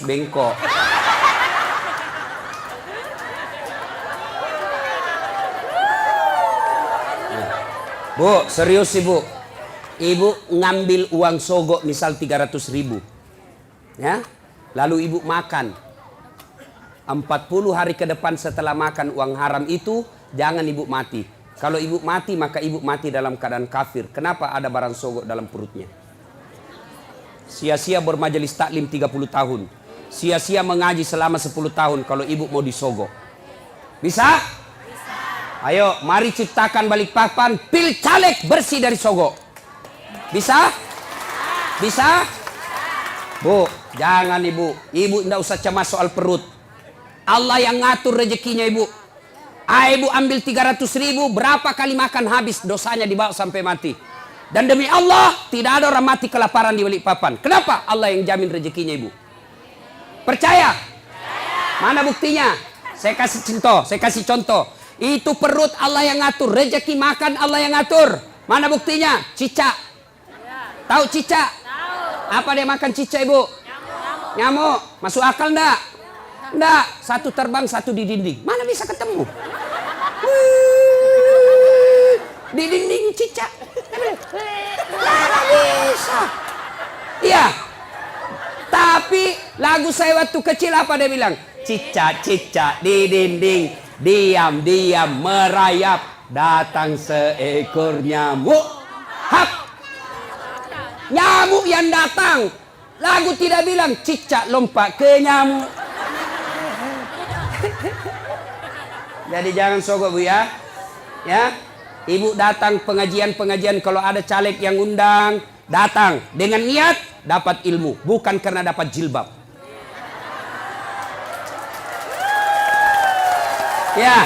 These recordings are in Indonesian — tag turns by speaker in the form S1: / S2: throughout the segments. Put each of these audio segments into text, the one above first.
S1: bengkok. Bu, serius ibu. Ibu ngambil uang sogok misal 300.000. Ya. Lalu ibu makan. 40 hari ke depan setelah makan uang haram itu, jangan ibu mati. Kalau ibu mati, maka ibu mati dalam keadaan kafir. Kenapa ada barang sogok dalam perutnya? Sia-sia bermajelis taklim 30 tahun. Sia-sia mengaji selama 10 tahun kalau ibu mau disogok. Bisa? Ayo, mari ciptakan Balikpapan pil caleg bersih dari sogok. Bisa? Bisa? Bu, jangan ibu. Ibu tidak usah cemas soal perut. Allah yang ngatur rezekinya ibu. Ibu ambil 300.000, berapa kali makan habis, dosanya dibawa sampai mati. Dan demi Allah, tidak ada orang mati kelaparan di Balikpapan. Kenapa? Allah yang jamin rezekinya ibu. Percaya? Mana buktinya? Saya kasih contoh. Itu perut Allah yang ngatur, rezeki makan Allah yang ngatur. Mana buktinya? Cicak. Tahu cicak? Apa dia makan cicak ibu? Nyamuk. Masuk akal enggak? Enggak. Satu terbang, satu di dinding. Mana bisa ketemu? Di dinding cicak. Mana bisa? Iya. Tapi lagu saya waktu kecil apa dia bilang? Cicak-cicak di dinding. Diam-diam merayap, datang seekor nyamuk. Hap! Nyamuk yang datang. Lagu tidak bilang cicak lompat ke nyamuk. Jadi jangan sogok bu ya. Ya, ibu datang pengajian-pengajian kalau ada caleg yang undang, datang dengan niat dapat ilmu, bukan karena dapat jilbab. Ya,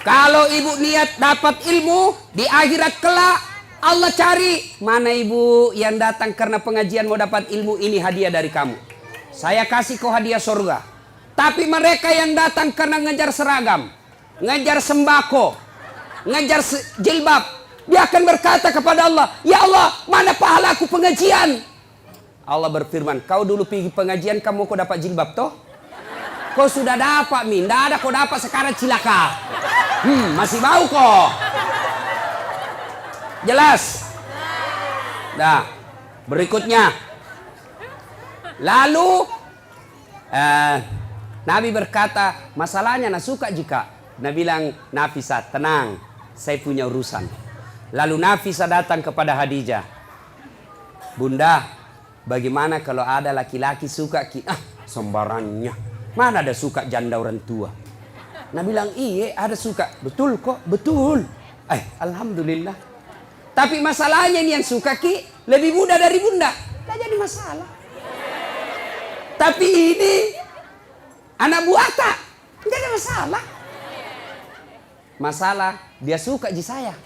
S1: kalau ibu niat dapat ilmu di akhirat kelak, Allah cari mana ibu yang datang karena pengajian mau dapat ilmu, ini hadiah dari kamu. Saya kasih kau hadiah surga. Tapi mereka yang datang karena ngejar seragam, ngejar sembako, ngejar jilbab, dia akan berkata kepada Allah, ya Allah, mana pahala aku pengajian? Allah berfirman, kau dulu pergi pengajian, kamu kau dapat jilbab toh? Kau sudah dapat, Min. Tidak ada kau dapat sekarang cilaka. Masih bau kok. Jelas? Nah, berikutnya. Lalu, Nabi berkata, masalahnya nak suka jika. Nabi bilang, Nafisa, tenang. Saya punya urusan. Lalu Nafisa datang kepada Khadijah. Bunda, bagaimana kalau ada laki-laki suka ki? Sembarangnya. Mana ada suka janda orang tua? Nah bilang, iya ada suka. Betul kok, betul. Alhamdulillah. Tapi masalahnya ini yang suka ki lebih muda dari bunda. Tidak jadi masalah. Tapi ini anak buata. Tidak ada masalah. Masalah dia suka di saya.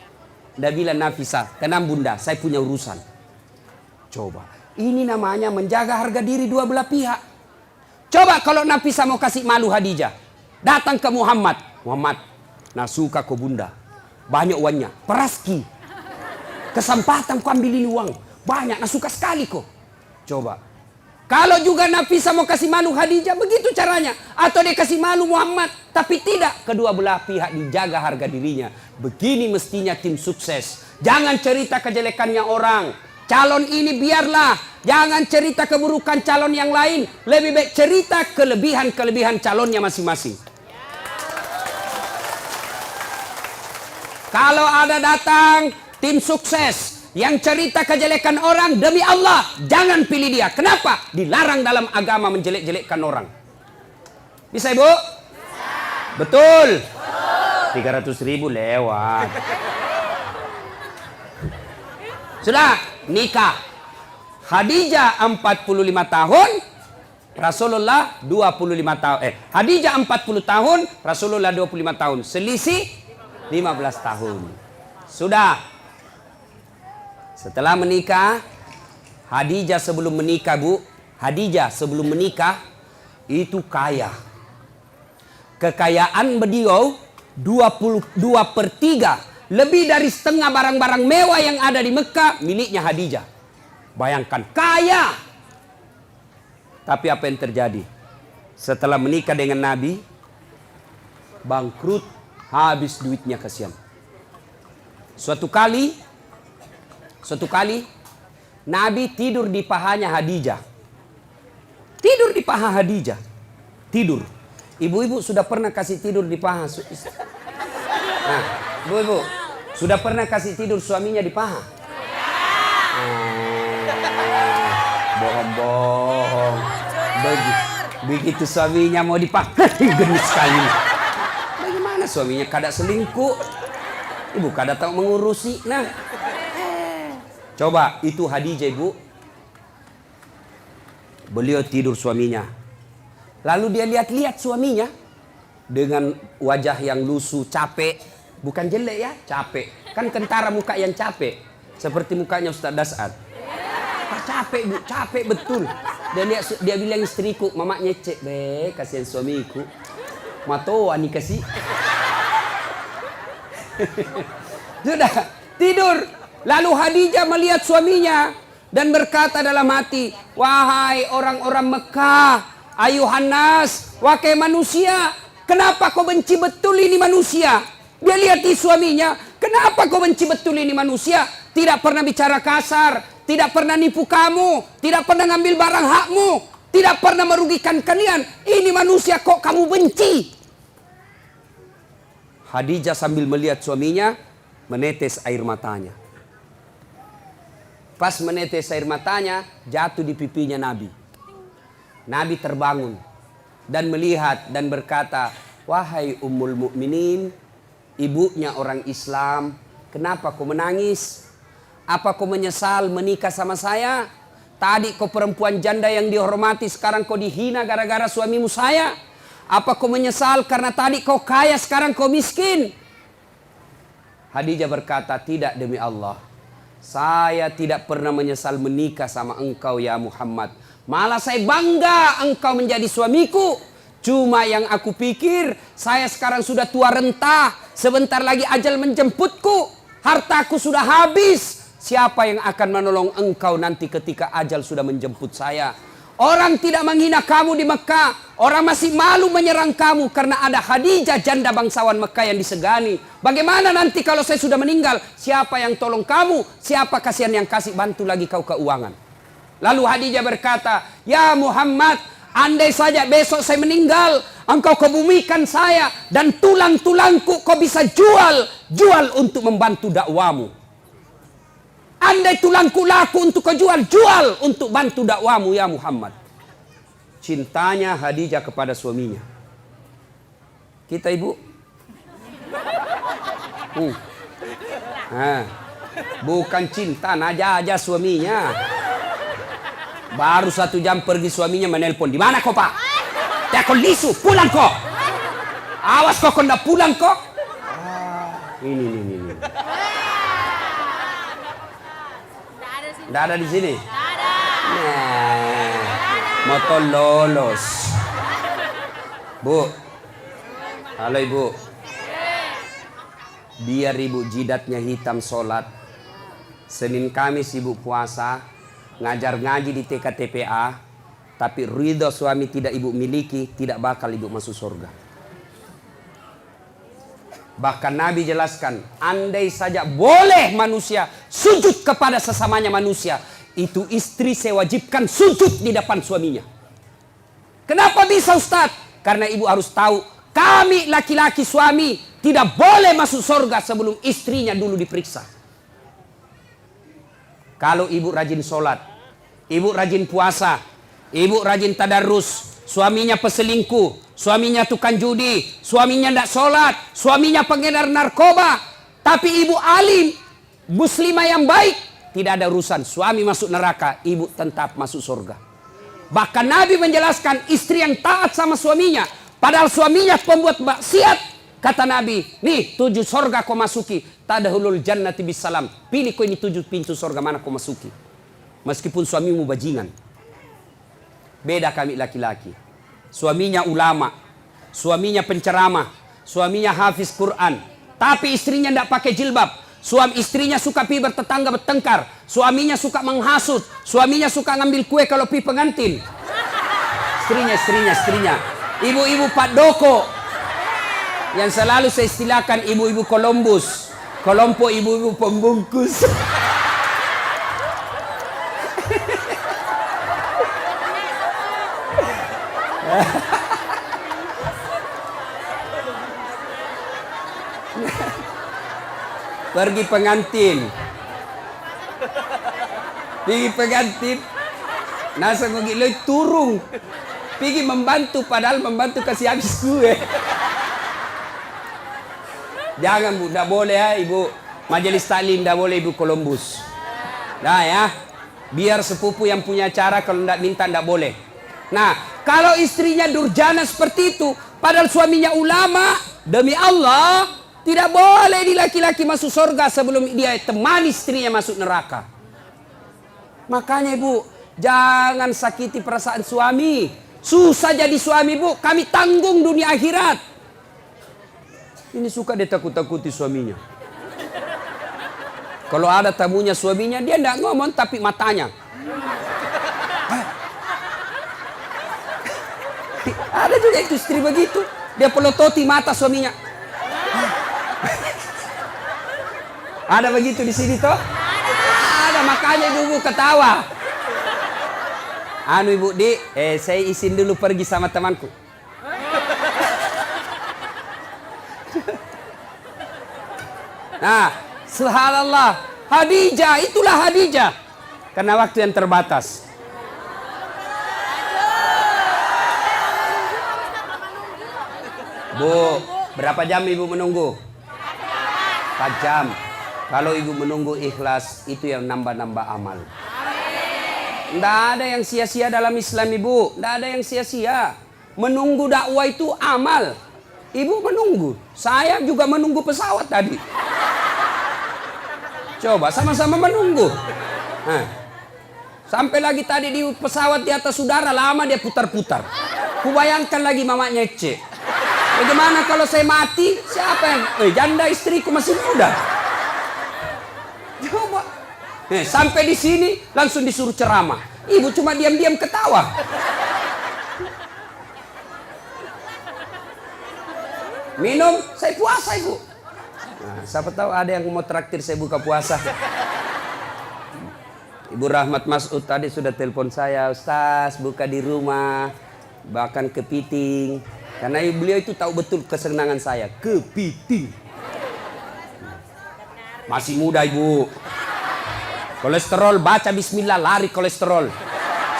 S1: Dia bilang, Nafisa, tenang bunda, saya punya urusan. Coba, ini namanya menjaga harga diri dua belah pihak. Coba kalau Nafisa mau kasih malu Khadijah, datang ke Muhammad. Muhammad, nah suka kau bunda, banyak uangnya, peraski. Kesempatan kau ambil ini uang, banyak, nah suka sekali kau. Coba, kalau juga Nafisa mau kasih malu Khadijah, begitu caranya. Atau dia kasih malu Muhammad, tapi tidak. Kedua belah pihak dijaga harga dirinya. Begini mestinya tim sukses. Jangan cerita kejelekannya orang. Calon ini biarlah, jangan cerita keburukan calon yang lain. Lebih baik cerita kelebihan-kelebihan calonnya masing-masing. Kalau ada datang tim sukses yang cerita kejelekan orang, demi Allah jangan pilih dia. Kenapa? Dilarang dalam agama menjelek-jelekkan orang. Bisa ibu? Bisa. Betul? Betul. 300.000 lewat. Sudah nikah. Khadijah 45 tahun, Rasulullah 25 tahun. Khadijah 40 tahun, Rasulullah 25 tahun. Selisih 15 tahun. Sudah. Setelah menikah, Khadijah sebelum menikah, Bu, Khadijah sebelum menikah itu kaya. Kekayaan beliau 22/3, lebih dari setengah barang-barang mewah yang ada di Mekah miliknya Khadijah. Bayangkan, kaya. Tapi apa yang terjadi? Setelah menikah dengan Nabi, bangkrut, habis duitnya, kasihan. Suatu kali Nabi tidur di pahanya Khadijah. Tidur di paha Khadijah. Tidur. Ibu-ibu sudah pernah kasih tidur di paha? Nah, ibu-ibu sudah pernah kasih tidur suaminya di paha? Bohong-bohong. Begitu suaminya mau dipaha, gendut sekali. Bagaimana suaminya kada selingkuh? Ibu kada tahu mengurusi. Nah, coba itu Khadijah, ibu. Beliau tidur suaminya. Lalu dia lihat-lihat suaminya dengan wajah yang lusuh, capek. Bukan jelek ya, capek. Kan kentara muka yang capek. Seperti mukanya Ustaz Dasad. Capek bu, capek betul. Dia bilang istriku, mama nyecek, kasihan suamiku. Matoa nih kasih. Sudah tidur. Lalu Khadijah melihat suaminya dan berkata dalam hati, wahai orang-orang Mekah, ayuhan nas, wahai manusia, kenapa kau benci betul ini manusia? Dia lihat di suaminya, kenapa kau benci betul ini manusia? Tidak pernah bicara kasar, tidak pernah nipu kamu, tidak pernah ngambil barang hakmu, tidak pernah merugikan kalian. Ini manusia kok kamu benci? Khadijah sambil melihat suaminya, menetes air matanya. Pas menetes air matanya, jatuh di pipinya Nabi. Nabi terbangun dan melihat dan berkata, wahai Ummul Mukminin, ibunya orang Islam, kenapa kau menangis? Apa kau menyesal menikah sama saya? Tadi kau perempuan janda yang dihormati, sekarang kau dihina gara-gara suamimu saya. Apa kau menyesal karena tadi kau kaya, sekarang kau miskin? Khadijah berkata, tidak demi Allah. Saya tidak pernah menyesal menikah sama engkau ya Muhammad. Malah saya bangga engkau menjadi suamiku. Cuma yang aku pikir, saya sekarang sudah tua renta. Sebentar lagi ajal menjemputku. Hartaku sudah habis. Siapa yang akan menolong engkau nanti ketika ajal sudah menjemput saya? Orang tidak menghina kamu di Mekah. Orang masih malu menyerang kamu karena ada Khadijah, janda bangsawan Mekah yang disegani. Bagaimana nanti kalau saya sudah meninggal? Siapa yang tolong kamu? Siapa kasihan yang kasih bantu lagi kau keuangan? Lalu Khadijah berkata, ya Muhammad, andai saja besok saya meninggal, engkau kebumikan saya dan tulang-tulangku kau bisa jual untuk membantu dakwamu. Andai tulangku laku untuk kau jual untuk bantu dakwamu ya Muhammad. Cintanya Khadijah kepada suaminya. Kita ibu, bukan cinta, naja suaminya. Baru 1 jam pergi suaminya menelpon, di mana kau pak? Tekon lisu, pulang kok. Awas kok ndak pulang kok. Ini. Nggak ada di sini. Nah, motor lolos. Bu, halo ibu. Biar ibu jidatnya hitam sholat. Senin Kamis ibu puasa, ngajar ngaji di TKTPA, tapi ridho suami tidak ibu miliki, tidak bakal ibu masuk surga. Bahkan Nabi jelaskan, andai saja boleh manusia sujud kepada sesamanya manusia, itu istri saya wajibkan sujud di depan suaminya. Kenapa bisa Ustaz? Karena ibu harus tahu, kami laki-laki suami tidak boleh masuk surga sebelum istrinya dulu diperiksa. Kalau ibu rajin sholat, ibu rajin puasa, ibu rajin tadarus, suaminya peselingkuh, suaminya tukang judi, suaminya tidak sholat, suaminya pengedar narkoba, tapi ibu alim, muslimah yang baik, tidak ada urusan. Suami masuk neraka, ibu tetap masuk surga. Bahkan Nabi menjelaskan istri yang taat sama suaminya, padahal suaminya pembuat maksiat, kata Nabi, nih 7 surga kau masuki, tadkhulul jannati bisalam. Pilih kau ini 7 pintu surga mana kau masuki. Meskipun suamimu bajingan. Beda kami laki-laki. Suaminya ulama, suaminya penceramah, suaminya hafiz Quran, tapi istrinya tidak pakai jilbab. Istrinya suka pi bertetangga bertengkar, suaminya suka menghasut, suaminya suka ngambil kue kalau pi pengantin. istrinya. Ibu-ibu Pak Doko. Yang selalu saya istilahkan ibu-ibu Columbus. Kelompok ibu-ibu pembungkus. Pergi pengantin. Nasa begitu turung. Pergi membantu padahal membantu kasih habis gue. Jangan Bu, tidak boleh ya Ibu Majelis Taklim, tidak boleh Ibu Columbus. Nah ya, biar sepupu yang punya acara kalau tidak minta tidak boleh. Nah, kalau istrinya durjana seperti itu, padahal suaminya ulama, demi Allah, tidak boleh di laki-laki masuk surga sebelum dia temani istrinya masuk neraka. Makanya Ibu, jangan sakiti perasaan suami. Susah jadi suami Bu, kami tanggung dunia akhirat. Ini suka dia takut-takuti suaminya. Kalau ada tamunya suaminya, dia tidak ngomong tapi matanya. Ada juga itu istri begitu. Dia pelototi mata suaminya. Ada begitu di sini toh? Ada, makanya ibu ketawa. Anu Ibu Di, saya izin dulu pergi sama temanku. Nah, subhanallah, Khadijah, itulah Khadijah. Karena waktu yang terbatas. Bu, berapa jam Ibu menunggu? 4 jam. Kalau Ibu menunggu ikhlas, itu yang nambah-nambah amal. Tidak ada yang sia-sia dalam Islam Ibu. Tidak ada yang sia-sia. Menunggu dakwah itu amal. Ibu menunggu. Saya juga menunggu pesawat tadi. Coba sama-sama menunggu. Nah, sampai lagi tadi di pesawat di atas udara lama dia putar-putar. Kubayangkan lagi mama nyece. Bagaimana kalau saya mati? Siapa yang? Janda istriku masih muda. Coba. Sampai di sini langsung disuruh ceramah. Ibu cuma diam-diam ketawa. Minum, saya puasa Ibu. Nah, siapa tahu ada yang mau traktir saya buka puasa. Ibu Rahmat Mas'ud tadi sudah telepon saya, Ustaz buka di rumah, bahkan kepiting. Karena beliau itu tahu betul kesenangan saya, kepiting. Masih muda Ibu. Kolesterol, baca bismillah, lari kolesterol.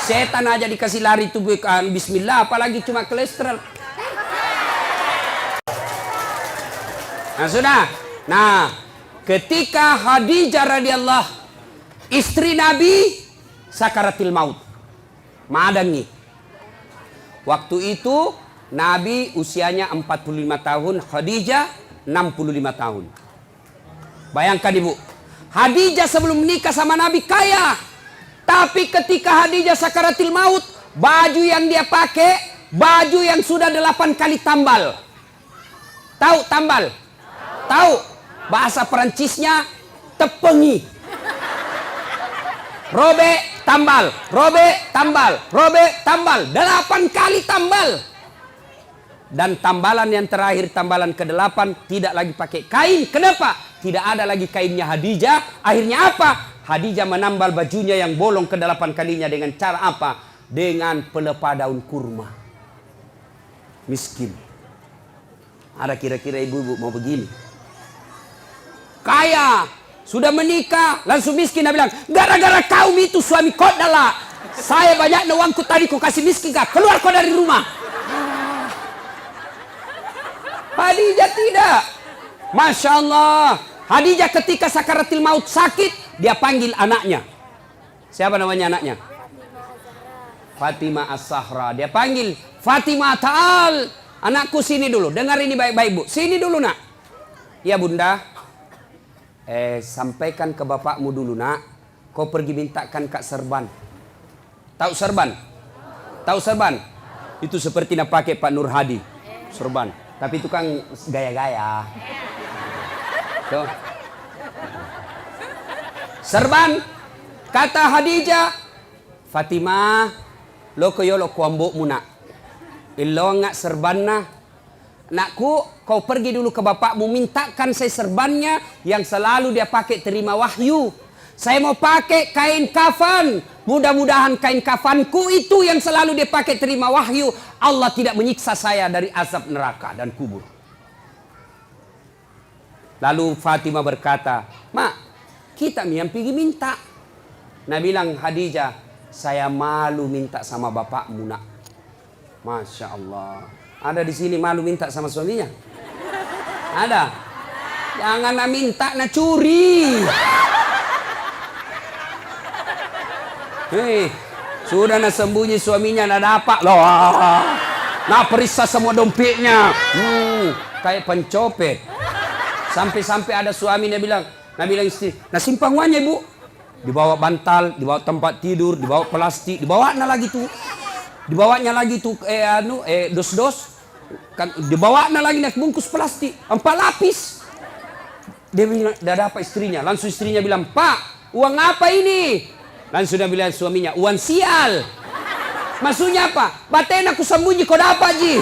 S1: Setan aja dikasih lari itu bukan bismillah, apalagi cuma kolesterol. Nah sudah. Nah, ketika Khadijah radhiyallahu istri Nabi sakaratil maut. Madangi. Waktu itu Nabi usianya 45 tahun, Khadijah 65 tahun. Bayangkan Ibu, Khadijah sebelum menikah sama Nabi kaya. Tapi ketika Khadijah sakaratil maut, baju yang dia pakai, baju yang sudah 8 kali tambal. Tahu tambal? Tahu? Bahasa Perancisnya tepengi. Robe tambal, robe tambal, robe tambal. 8 kali tambal. Dan tambalan yang terakhir, tambalan ke-8, tidak lagi pakai kain. Kenapa? Tidak ada lagi kainnya Khadijah. Akhirnya apa? Khadijah menambal bajunya yang bolong ke-8 kalinya dengan cara apa? Dengan pelepah daun kurma. Miskin. Ada kira-kira ibu-ibu mau begini? Kaya, sudah menikah, langsung miskin. Dia bilang, gara-gara kaum itu suami kau adalah. Saya banyak uangku tadi kau kasih miskin kah? Keluar kau dari rumah. Khadijah tidak. Masya Allah. Khadijah ketika sakaratil maut sakit, dia panggil anaknya. Siapa namanya anaknya? Fatimah As-Sahra. Dia panggil, Fatimah ta'al. Anakku sini dulu. Dengar ini baik-baik Bu. Sini dulu nak. Ya Bunda. Sampaikan ke bapakmu dulu nak. Kau pergi mintakan Kak Serban. Tahu Serban? Tahu Serban? Itu seperti nak pakai Pak Nur Hadi. Serban. Tapi itu kan gaya-gaya. Tuh. Serban. Kata Khadijah. Fatimah. Lo koyo lo kuambokmu nak. Ilonga serbanna. Nakku, kau pergi dulu ke bapakmu, mintakan saya serbannya yang selalu dia pakai terima wahyu. Saya mau pakai kain kafan. Mudah-mudahan kain kafanku itu yang selalu dia pakai terima wahyu. Allah tidak menyiksa saya dari azab neraka dan kubur. Lalu Fatimah berkata, Mak, kita yang pergi minta. Nah bilang Khadijah, saya malu minta sama bapakmu nak. Masya Allah. Ada di sini malu minta sama suaminya? Ada? Jangan nak minta, nak curi. Hei, sudah nak sembunyi suaminya nak dapat loh. Nak periksa semua dompetnya. Kayak pencopet. Sampai-sampai ada suami dia bilang istri, nah simpang uangnya ibu. Dibawa bantal, dibawa tempat tidur, dibawa plastik, dibawanya lagi tuh dos-dos. Kan dibawanya lagi naik bungkus plastik, 4 lapis. Dia bilang, dah dapat istrinya. Langsung istrinya bilang, Pak, uang apa ini? Langsung dia bilang suaminya, uang sial. Maksudnya apa? Baten aku sembunyi kau dapat ji.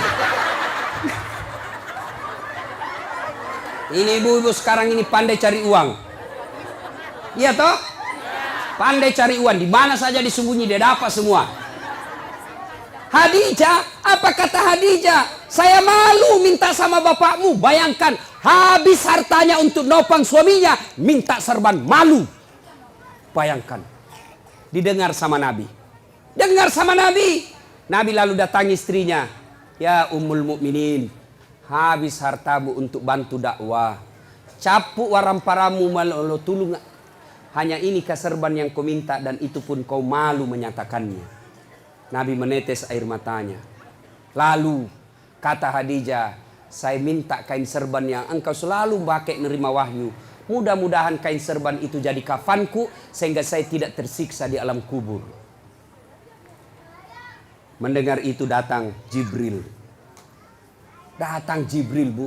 S1: Ini ibu-ibu sekarang ini pandai cari uang. Iya toh? Pandai cari uang. Di mana saja disembunyi dia dapat semua. Khadijah, apa kata Khadijah? Saya malu minta sama bapakmu. Bayangkan, habis hartanya untuk nopang suaminya, minta serban, malu. Bayangkan. Didengar sama Nabi. Dengar sama Nabi. Nabi lalu datangi istrinya. Ya Ummul Mukminin, habis hartamu untuk bantu dakwah. Capuk waramparamu malolo tulung. Hanya ini serban yang kau minta dan itu pun kau malu menyatakannya. Nabi menetes air matanya. Lalu kata Khadijah, saya minta kain serban yang engkau selalu pakai nerima wahyu. Mudah-mudahan kain serban itu jadi kafanku sehingga saya tidak tersiksa di alam kubur. Mendengar itu datang Jibril. Datang Jibril, Bu.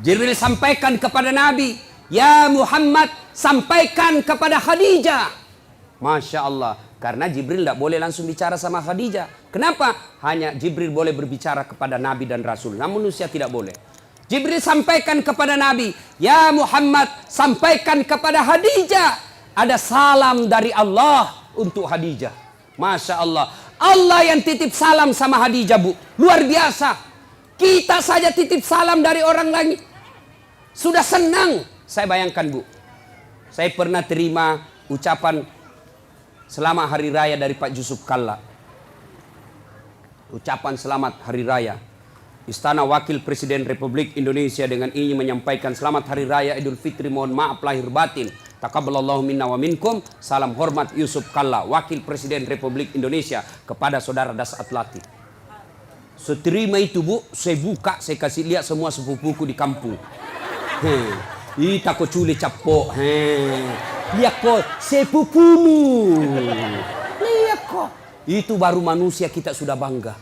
S1: Jibril sampaikan kepada Nabi, ya Muhammad, sampaikan kepada Khadijah. Masya Allah. Karena Jibril tidak boleh langsung bicara sama Khadijah. Kenapa? Hanya Jibril boleh berbicara kepada Nabi dan Rasul. Namun manusia tidak boleh. Jibril sampaikan kepada Nabi, ya Muhammad, sampaikan kepada Khadijah. Ada salam dari Allah untuk Khadijah. Masya Allah. Allah yang titip salam sama Khadijah, Bu. Luar biasa. Kita saja titip salam dari orang lain. Sudah senang. Saya bayangkan, Bu. Saya pernah terima ucapan selamat hari raya dari Pak Yusuf Kalla. Ucapan selamat hari raya. Istana Wakil Presiden Republik Indonesia dengan ingin menyampaikan selamat hari raya Idul Fitri, mohon maaf lahir batin. Taqabbalallahu minna wa minkum. Salam hormat Yusuf Kalla, Wakil Presiden Republik Indonesia, kepada saudara Das Atlati. Seterima itu, Bu, saya buka, saya kasih lihat semua sepupuku di kampung. Ita ko culi capok. Lihat kok sepupumu. Lihat kok. Itu baru manusia kita sudah bangga.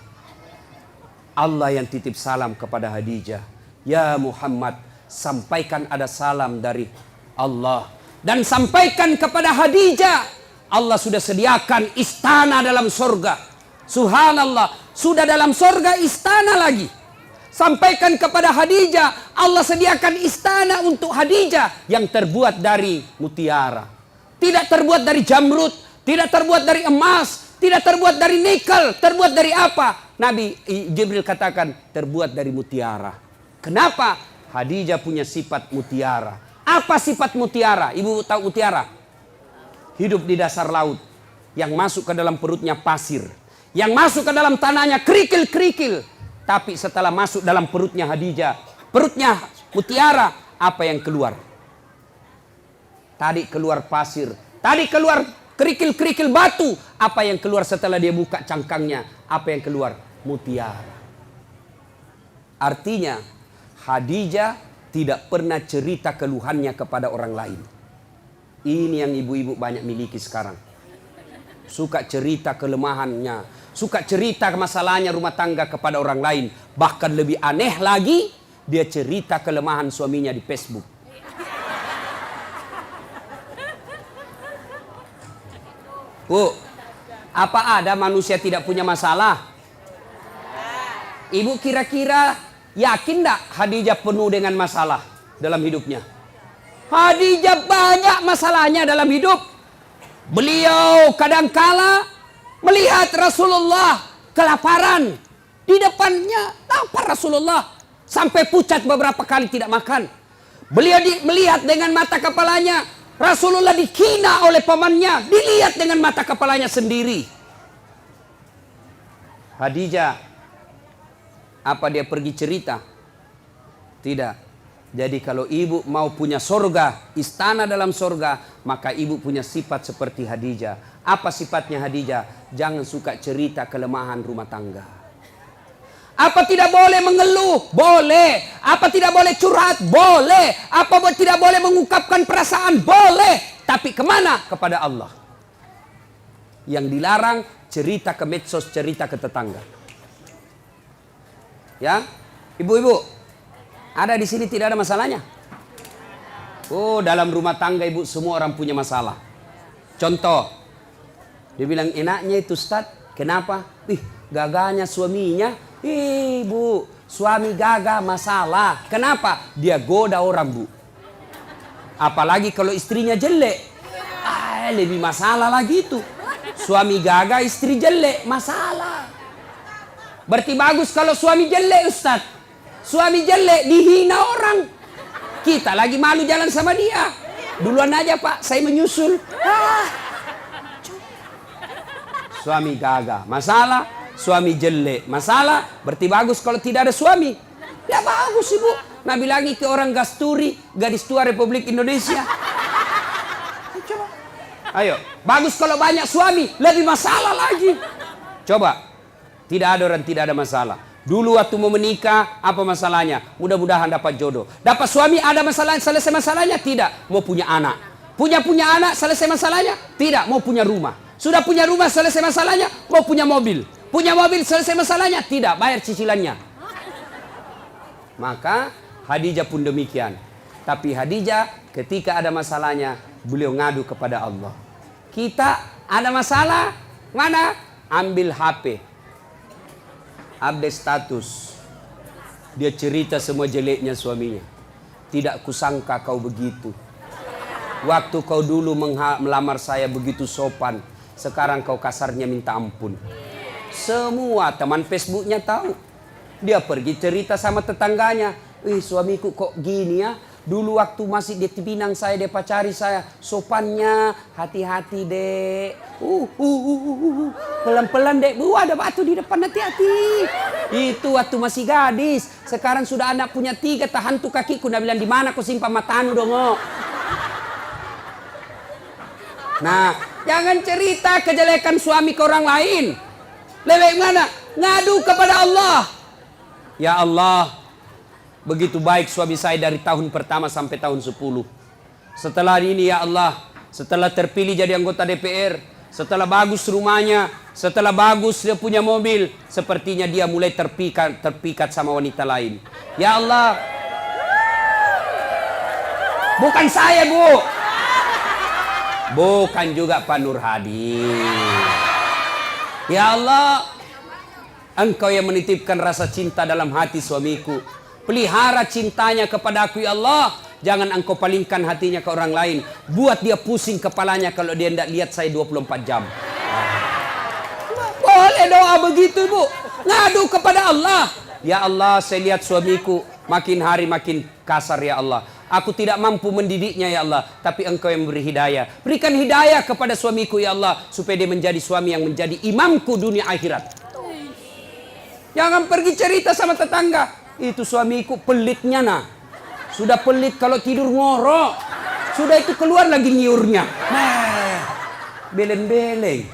S1: Allah yang titip salam kepada Khadijah. Ya Muhammad, sampaikan ada salam dari Allah. Dan sampaikan kepada Khadijah, Allah sudah sediakan istana dalam surga. Subhanallah, sudah dalam surga istana lagi. Sampaikan kepada Khadijah, Allah sediakan istana untuk Khadijah yang terbuat dari mutiara. Tidak terbuat dari jamrud, tidak terbuat dari emas, tidak terbuat dari nikel. Terbuat dari apa? Nabi Jibril katakan terbuat dari mutiara. Kenapa? Khadijah punya sifat mutiara. Apa sifat mutiara? Ibu tahu mutiara? Hidup di dasar laut. Yang masuk ke dalam perutnya pasir. Yang masuk ke dalam tanahnya kerikil-kerikil. Tapi setelah masuk dalam perutnya Khadijah, perutnya mutiara, apa yang keluar? Tadi keluar pasir. Tadi keluar kerikil-kerikil batu. Apa yang keluar setelah dia buka cangkangnya? Apa yang keluar? Mutiara. Artinya Khadijah tidak pernah cerita keluhannya kepada orang lain. Ini yang ibu-ibu banyak miliki sekarang. Suka cerita kelemahannya, suka cerita masalahnya rumah tangga kepada orang lain. Bahkan lebih aneh lagi, dia cerita kelemahan suaminya di Facebook. Bu, apa ada manusia tidak punya masalah? Ibu kira-kira yakin enggak Khadijah penuh dengan masalah dalam hidupnya? Khadijah banyak masalahnya dalam hidup. Beliau kadangkala melihat Rasulullah kelaparan. Di depannya lapar Rasulullah. Sampai pucat beberapa kali tidak makan. Beliau melihat dengan mata kepalanya. Rasulullah dihina oleh pamannya. Dilihat dengan mata kepalanya sendiri. Khadijah, apa dia pergi cerita? Tidak. Jadi kalau ibu mau punya sorga, istana dalam sorga, maka ibu punya sifat seperti Khadijah. Apa sifatnya Khadijah? Jangan suka cerita kelemahan rumah tangga. Apa tidak boleh mengeluh? Boleh. Apa tidak boleh curhat? Boleh. Apa tidak boleh mengungkapkan perasaan? Boleh. Tapi kemana? Kepada Allah. Yang dilarang cerita ke medsos, cerita ke tetangga. Ya, ibu-ibu, ada di sini tidak ada masalahnya? Oh, dalam rumah tangga ibu semua orang punya masalah. Contoh, dia bilang enaknya itu Ustaz, kenapa? Gagahnya suaminya. Bu, suami gagah masalah. Kenapa? Dia goda orang, Bu. Apalagi kalau istrinya jelek. Lebih masalah lagi itu. Suami gagah, istri jelek, masalah. Berarti bagus kalau suami jelek, Ustaz. Suami jelek dihina orang. Kita lagi malu jalan sama dia. Duluan aja Pak, saya menyusul. Suami gagah, masalah. Suami jelek, masalah. Berarti bagus kalau tidak ada suami. Ya bagus Ibu. Nabi lagi ke orang Gasturi, gadis tua Republik Indonesia. Coba. Ayo, bagus kalau banyak suami, lebih masalah lagi. Coba. Tidak ada orang tidak ada masalah. Dulu waktu mau menikah, apa masalahnya? Mudah-mudahan dapat jodoh. Dapat suami, ada masalah, selesai masalahnya? Tidak. Mau punya anak. Punya anak, selesai masalahnya? Tidak. Mau punya rumah. Sudah punya rumah, selesai masalahnya? Mau punya mobil. Punya mobil, selesai masalahnya? Tidak. Bayar cicilannya. Maka Khadijah pun demikian. Tapi Khadijah ketika ada masalahnya, beliau ngadu kepada Allah. Kita ada masalah, mana? Ambil HP. Update status. Dia cerita semua jeleknya suaminya. Tidak kusangka kau begitu. Waktu kau dulu melamar saya begitu sopan. Sekarang kau kasarnya minta ampun. Semua teman Facebooknya tahu. Dia pergi cerita sama tetangganya. Suamiku kok gini ya. Dulu waktu masih di Pinang saya, dia pacari saya. Sopannya, hati-hati dek. Pelan-pelan dek. Ada batu di depan, hati-hati. Itu waktu masih gadis. Sekarang sudah anak punya 3, tahan tuh kakiku. Dia bilang, di mana kau simpan matanu dong? Nah, jangan cerita kejelekan suami ke orang lain. Lebih mana? Ngadu kepada Allah. Ya Allah, begitu baik suami saya dari tahun pertama sampai tahun 10. Setelah ini ya Allah, setelah terpilih jadi anggota DPR, setelah bagus rumahnya, setelah bagus dia punya mobil, sepertinya dia mulai terpikat sama wanita lain. Ya Allah. Bukan saya, Bu. Bukan juga Pak Nur Hadi. Ya Allah, Engkau yang menitipkan rasa cinta dalam hati suamiku. Pelihara cintanya kepada aku ya Allah. Jangan Engkau palingkan hatinya ke orang lain. Buat dia pusing kepalanya kalau dia tidak lihat saya 24 jam. Boleh doa begitu Bu. Ngadu kepada Allah. Ya Allah, saya lihat suamiku makin hari makin kasar ya Allah. Aku tidak mampu mendidiknya ya Allah. Tapi Engkau yang beri hidayah. Berikan hidayah kepada suamiku ya Allah. Supaya dia menjadi suami yang menjadi imamku dunia akhirat. Jangan pergi cerita sama tetangga. Itu suamiku pelitnya nah. Sudah pelit kalau tidur ngorok. Sudah itu keluar lagi nyiurnya. Beleng-beleng.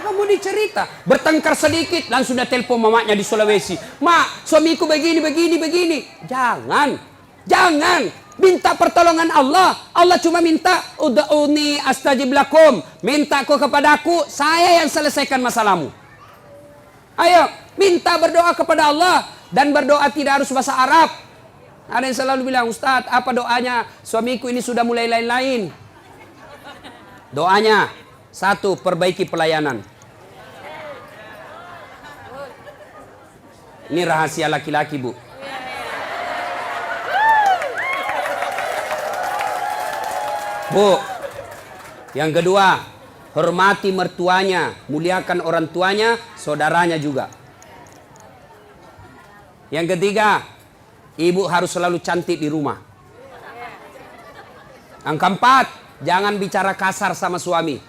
S1: Kamu dicerita. Bertengkar sedikit langsung sudah telepon mamanya di Sulawesi. Mak, suamiku begini. Jangan. Minta pertolongan Allah. Allah cuma minta ud'uni astajib lakum. Minta kau kepadaku, saya yang selesaikan masalahmu. Ayo, minta berdoa kepada Allah. Dan berdoa tidak harus bahasa Arab. Ada yang selalu bilang, Ustadz, apa doanya? Suamiku ini sudah mulai lain-lain. Doanya, 1, perbaiki pelayanan. Ini rahasia laki-laki, Bu. Bu, yang kedua, hormati mertuanya, muliakan orang tuanya, saudaranya juga. Yang ketiga, ibu harus selalu cantik di rumah. Yang keempat, jangan bicara kasar sama suami.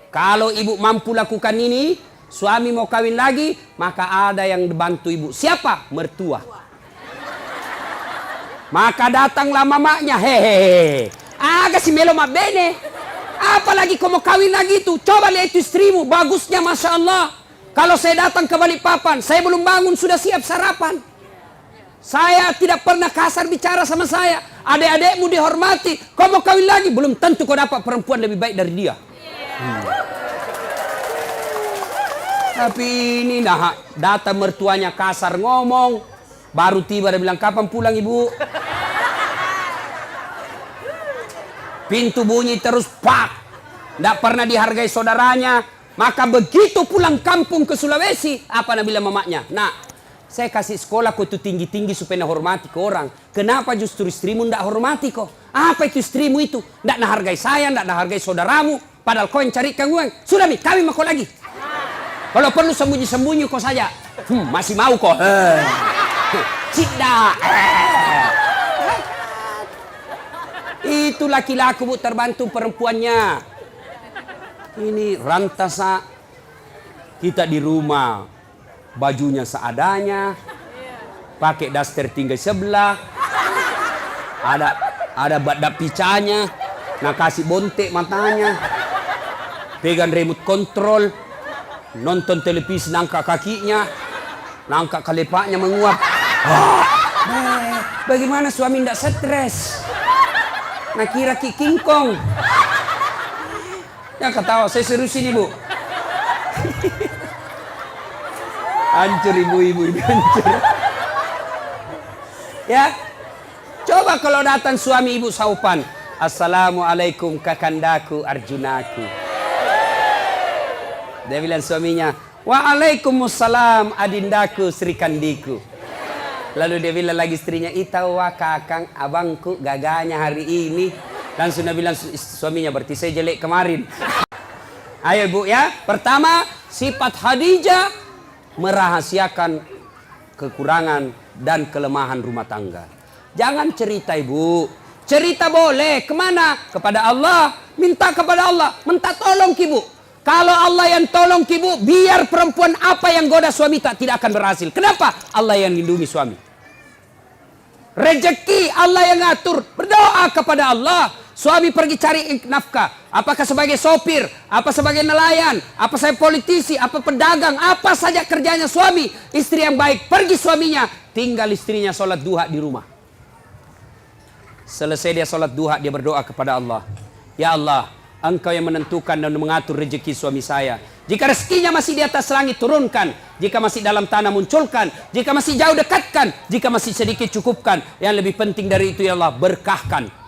S1: Kalau ibu mampu lakukan ini, suami mau kawin lagi, maka ada yang bantu ibu. Siapa? Mertua. Maka datanglah mamanya, hehehe. Agak si melo bene. Apalagi kau mau kawin lagi itu. Coba lihat itu istrimu, bagusnya Masya Allah. Kalau saya datang ke Balikpapan, saya belum bangun sudah siap sarapan. Saya tidak pernah kasar bicara sama saya. Adik-adikmu dihormati. Kau mau kawin lagi, belum tentu kau dapat perempuan lebih baik dari dia. Tapi ini nah, datang mertuanya kasar ngomong. Baru tiba dia bilang, kapan pulang ibu? Pintu bunyi terus, pak. Tidak pernah dihargai saudaranya. Maka begitu pulang kampung ke Sulawesi, apa nak bilang mamanya? Nah, saya kasih sekolah kau itu tinggi-tinggi supaya hormati ke orang. Kenapa justru istrimu tidak hormati kau? Apa itu istrimu itu? Tidak hargai saya, tidak hargai saudaramu. Padahal kau yang carikan uang. Sudah nih, kawin sama kau lagi. Kalau perlu sembunyi-sembunyi kau saja. Masih mau kau? Tidak. Itu laki-laki bu terbantu perempuannya. Ini rantasa kita di rumah. Bajunya seadanya. Pakai daster tinggal sebelah. Ada badak picanya. Nah kasih bontek matanya. Pegang remote control. Nonton televisi nangka kakinya. Nangka kalepaknya menguap. Bagaimana suami tidak stres? Nah kira King Kong. Ya ketawa, saya serius ini bu. Hancur ibu-ibu ini hancur. Ya, coba kalau datang suami ibu saupan. Assalamualaikum kakandaku Arjunaku. Dia bilang suaminya, waalaikumsalam adindaku Sri Kandiku. Lalu dia bilang lagi istrinya, itawa kakang abangku gaganya hari ini. Langsung dia bilang suaminya, berarti saya jelek kemarin. Ayo bu ya, pertama sifat Khadijah merahasiakan kekurangan dan kelemahan rumah tangga. Jangan cerita ibu, cerita boleh, kemana? Kepada Allah, minta kepada Allah, minta tolong ibu. Kalau Allah yang tolong ibu, biar perempuan apa yang goda suami tidak akan berhasil. Kenapa? Allah yang lindungi suami. Rezeki Allah yang ngatur. Berdoa kepada Allah. Suami pergi cari nafkah. Apakah sebagai sopir, apa sebagai nelayan, apa saya politisi, apa pedagang, apa saja kerjanya suami. Istri yang baik, pergi suaminya. Tinggal istrinya sholat duha di rumah. Selesai dia sholat duha, dia berdoa kepada Allah. Ya Allah, Engkau yang menentukan dan mengatur rezeki suami saya. Jika rezekinya masih di atas langit, turunkan. Jika masih dalam tanah, munculkan. Jika masih jauh, dekatkan. Jika masih sedikit, cukupkan. Yang lebih penting dari itu, ya Allah, berkahkan.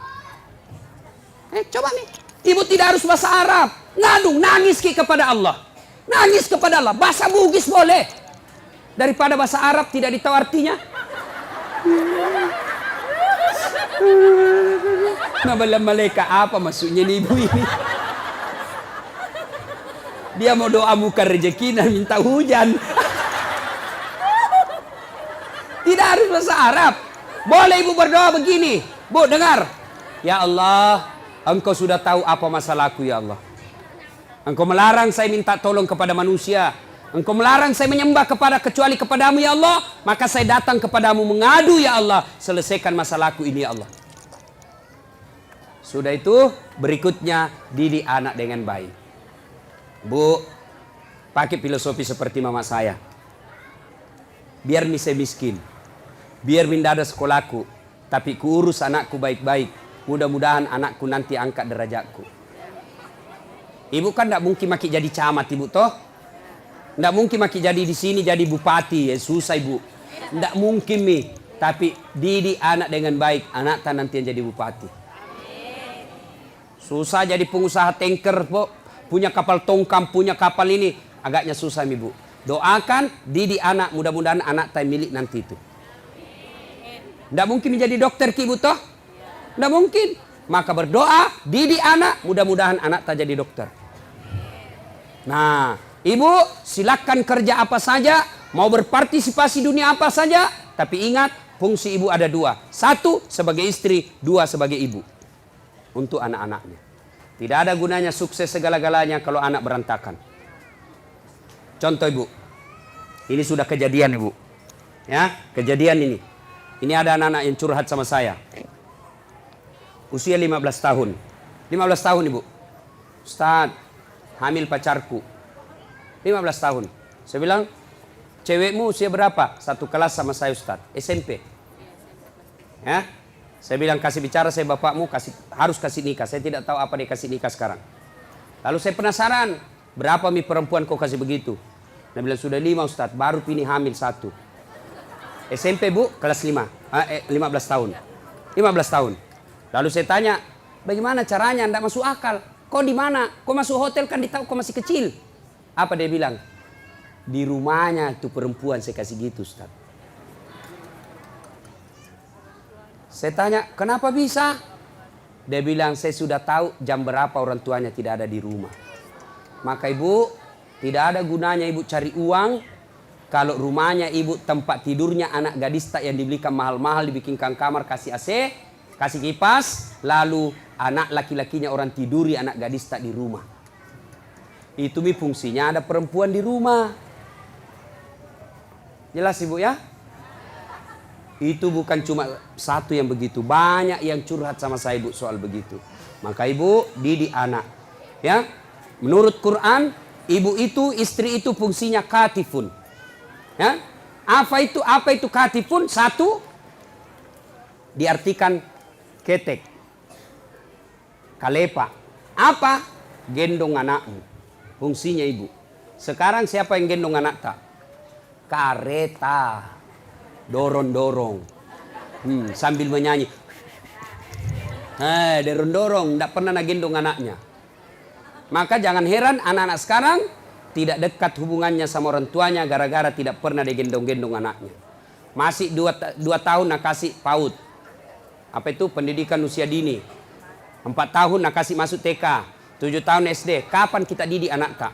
S1: Coba nih. Ibu tidak harus bahasa Arab. Ngadu, nangis kepada Allah. Nangis kepada Allah. Bahasa Bugis boleh. Daripada bahasa Arab tidak ditahu artinya. Nabalam malaikat apa maksudnya nih ibu ini? Dia mau doa bukan rezeki dan minta hujan. Tidak harus bahasa Arab. Boleh ibu berdoa begini. Bu dengar. Ya Allah, Engkau sudah tahu apa masalahku ya Allah. Engkau melarang saya minta tolong kepada manusia. Engkau melarang saya menyembah kecuali kepadamu ya Allah. Maka saya datang kepadamu mengadu ya Allah. Selesaikan masalahku ini ya Allah. Sudah itu berikutnya didik anak dengan baik. Bu, pakai filosofi seperti mama saya. Biar saya miskin. Biar minda ada sekolahku. Tapi kuurus anakku baik-baik. Mudah-mudahan anakku nanti angkat derajatku. Ibu kan tidak mungkin maki jadi camat ibu toh. Tidak mungkin maki jadi di sini jadi bupati. Ya, susah ibu. Tidak mungkin mi. Tapi didik anak dengan baik. Anak tak nanti yang jadi bupati. Susah jadi pengusaha tanker, po. Punya kapal tongkang, punya kapal ini. Agaknya susah, ibu. Doakan, didik anak, mudah-mudahan anak tay milik nanti itu. Tidak mungkin menjadi dokter ki ibu toh? Tidak mungkin. Maka berdoa, didik anak, mudah-mudahan anak tak jadi dokter. Nah, ibu silakan kerja apa saja, mau berpartisipasi dunia apa saja, tapi ingat fungsi ibu ada dua. Satu sebagai istri, dua sebagai ibu. Untuk anak-anaknya. Tidak ada gunanya sukses segala-galanya kalau anak berantakan. Contoh ibu, ini sudah kejadian ibu. Ya, kejadian ini. Ini ada anak-anak yang curhat sama saya. Usia 15 tahun. 15 tahun ibu. Ustaz, hamil pacarku. 15 tahun. Saya bilang, cewekmu usia berapa? Satu kelas sama saya Ustaz. SMP. Ya. Saya bilang, kasih bicara saya bapakmu, harus kasih nikah. Saya tidak tahu apa dia kasih nikah sekarang. Lalu saya penasaran, berapa mi perempuan kau kasih begitu? Dia bilang, sudah 5 Ustaz, baru pilih hamil 1. SMP bu, kelas 5, 15 tahun. 15 tahun. Lalu saya tanya, bagaimana caranya? Tidak masuk akal. Kau di mana? Kau masuk hotel kan ditahu kau masih kecil. Apa dia bilang? Di rumahnya itu perempuan saya kasih gitu Ustaz. Saya tanya, kenapa bisa? Dia bilang, saya sudah tahu jam berapa orang tuanya tidak ada di rumah. Maka ibu, tidak ada gunanya ibu cari uang kalau rumahnya ibu tempat tidurnya anak gadis tak yang dibelikan mahal-mahal, dibikinkan kamar, kasih AC, kasih kipas, lalu anak laki-lakinya orang tiduri anak gadis tak di rumah. Itu mi fungsinya ada perempuan di rumah. Jelas ibu ya? Itu bukan cuma satu yang begitu, banyak yang curhat sama saya ibu soal begitu. Maka ibu didik anak. Ya, menurut Quran, ibu itu, istri itu fungsinya katifun. Ya, apa itu katifun? Satu, diartikan ketek, kalepa. Apa? Gendong anakmu. Fungsinya ibu. Sekarang siapa yang gendong anak tak? Kareta. Dorong-dorong. Sambil menyanyi. Dorong-dorong. Tidak pernah gendong anaknya. Maka jangan heran anak-anak sekarang tidak dekat hubungannya sama orang tuanya gara-gara tidak pernah digendong-gendong anaknya. Masih 2 tahun nak kasih PAUD. Apa itu? Pendidikan usia dini. 4 tahun nak kasih masuk TK. 7 tahun SD. Kapan kita didik anak tak?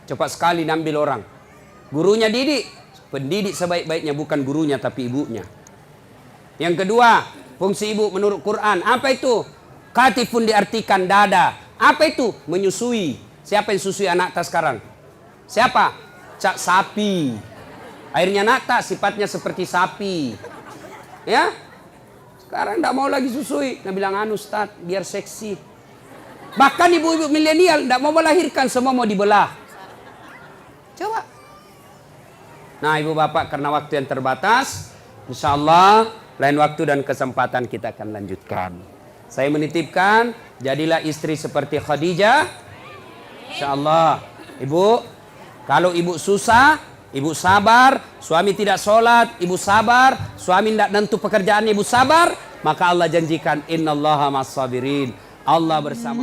S1: Cepat sekali nambil orang. Gurunya didik. Pendidik sebaik-baiknya bukan gurunya tapi ibunya. Yang kedua, fungsi ibu menurut Quran. Apa itu? Katifun diartikan dada. Apa itu? Menyusui. Siapa yang susui anak tak sekarang? Siapa? Cak sapi. Akhirnya anak tak sifatnya seperti sapi. Ya? Sekarang tidak mau lagi susui. Nah bilang anu Ustaz, biar seksi. Bahkan ibu-ibu milenial tidak mau melahirkan, semua mau dibelah. Coba. Nah ibu bapak, karena waktu yang terbatas, insya Allah lain waktu dan kesempatan kita akan lanjutkan. Saya menitipkan, jadilah istri seperti Khadijah. Insya Allah. Ibu, kalau ibu susah, ibu sabar. Suami tidak sholat, ibu sabar. Suami tidak nentu pekerjaan, ibu sabar. Maka Allah janjikan, innallaha ma'as sabirin. Allah bersama.